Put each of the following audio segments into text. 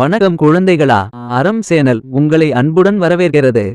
வணக்கம் குழந்தைகளா. அறம் சேனல் உங்களை அன்புடன் வரவேற்கிறது.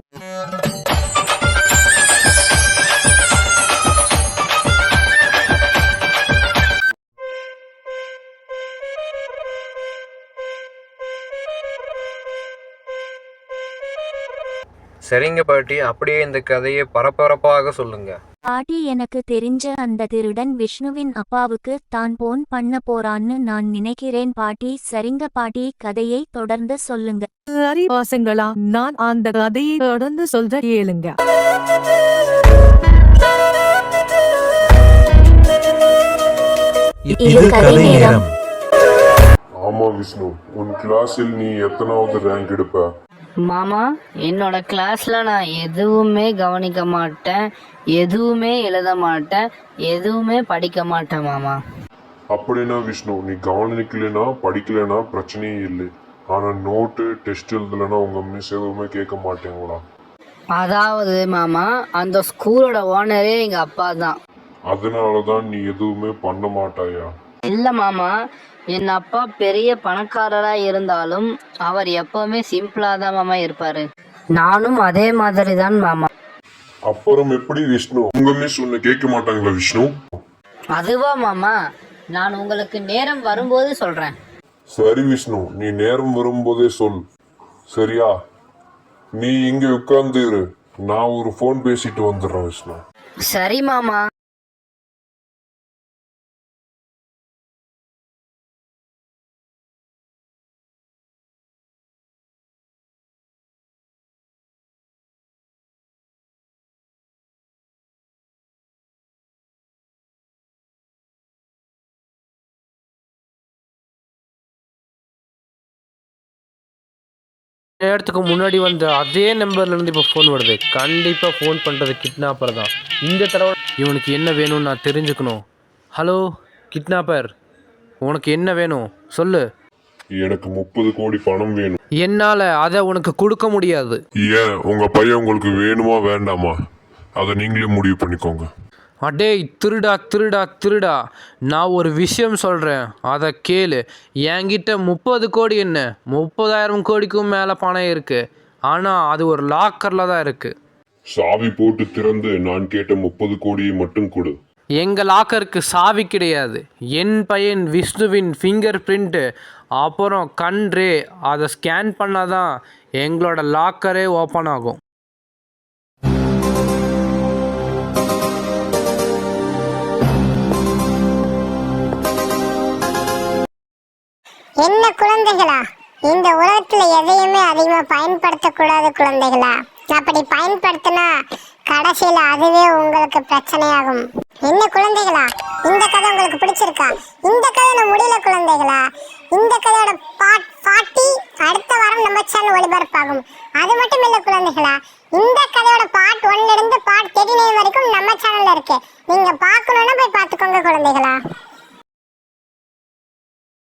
சரிங்க பாட்டி, அப்படியே இந்த கதையை பரபரப்பாக சொல்லுங்க. பாட்டி, எனக்கு தெரிஞ்ச அந்த திருடன் விஷ்ணுவின் அப்பாவுக்கு தான் போன் பண்ண போறான்னு நான் நினைக்கிறேன் பாட்டி. சரிங்க பாட்டி, கதையை தொடர்ந்து சொல்லுங்க. சரி பசங்களா, நான் அந்த கதையை தொடர்ந்து சொல்ற கேளுங்க. இது கதை நேரம். ஆமா விஷ்ணு, உன் கிளாஸில் நீ எத்தனாவது ரேங்க் எடுப்ப? மாமா, என்னோட கிளாஸ்ல நான் எதுவுமே கவனிக்க மாட்டேன், எதுவுமே எழுத மாட்டேன், எதுவுமே படிக்க மாட்டேன் மாமா. அப்படின்னா விஷ்ணு, நீ கவனிக்கலைன்னா படிக்கலைன்னா பிரச்சனையே இல்லை. ஆனா நோட்டு டெஸ்ட் எழுதலைன்னா உங்க மிஸ் எதுவுமே கேட்க மாட்டேங்களா? அதாவது மாமா, அந்த ஸ்கூலோட ஓனரே எங்க அப்பா தான். அதனாலதான் நீ எதுவுமே பண்ண மாட்டாயா? இல்ல மாமா, என் அப்பா பெரிய பணக்காரரா இருந்தாலும் அவர் எப்பவுமே சிம்பிளா தான் மாமா இருப்பாரு. நானும் அதே மாதிரி தான் மாமா. அப்புறம் எப்படி விஷ்ணு, உங்க மிஸ் உன்னை கேட்க மாட்டாங்களா விஷ்ணு? அதுவா மாமா, நான் உங்களுக்கு நேரம் வரும்போது சொல்றேன். சரி விஷ்ணு, நீ நேரம் வரும்போதே சொல், சரியா? நீ இங்க உட்கார்ந்து இரு, நான் ஒரு போன் பேசிட்டு வந்துடுறேன் விஷ்ணு. சரி மாமா. நேரத்துக்கு முன்னாடி வந்த அதே நம்பர்லேருந்து இப்போ ஃபோன் வருது. கண்டிப்பாக ஃபோன் பண்ணுறது கிட்னாப்பர் தான். இந்த தடவை இவனுக்கு என்ன வேணும்னு நான் தெரிஞ்சுக்கணும். ஹலோ கிட்னாப்பர், உனக்கு என்ன வேணும் சொல்லு. எனக்கு 30 கோடி பணம் வேணும். என்னால் அதை உனக்கு கொடுக்க முடியாது. ஏன், உங்க பையன் உங்களுக்கு வேணுமா வேண்டாமா? அதை நீங்களே முடிவு பண்ணிக்கோங்க. அடேய் திருடா திருடா திருடா, நான் ஒரு விஷயம் சொல்கிறேன், அதை கேளு. என்கிட்ட 30 கோடி என்ன 30,000 கோடிக்கும் மேலே பணம் இருக்குது. ஆனால் அது ஒரு லாக்கரில் தான் இருக்குது. சாவி போட்டு திறந்து நான் கேட்ட 30 கோடியை மட்டும் கொடு. எங்கள் லாக்கருக்கு சாவி கிடையாது. என் பையன் விஷ்ணுவின் ஃபிங்கர் பிரிண்ட்டு அப்புறம் கண்ட்ரே அதை ஸ்கேன் பண்ணால் தான் எங்களோட லாக்கரே ஓப்பன் ஆகும். என்ன குழந்தைகளா, இந்த உலகத்துல எதையுமே அதிகமா பயன்படுத்தக்கூடாது குழந்தைகளா. அப்படி பயன்படுத்தினா கடைசியில அதுவே உங்களுக்கு பிரச்சனையாகும். என்ன குழந்தைகளா, இந்த கதை உங்களுக்கு பிடிச்சிருக்கா? இந்த கதை நான் முடியல குழந்தைகளா. இந்த கதையோட பார்ட் 40 அடுத்த வாரம் நம்ம சேனல் ஒளிபரப்பாகும். அது மட்டும் இல்ல குழந்தைகளா, இந்த கதையோட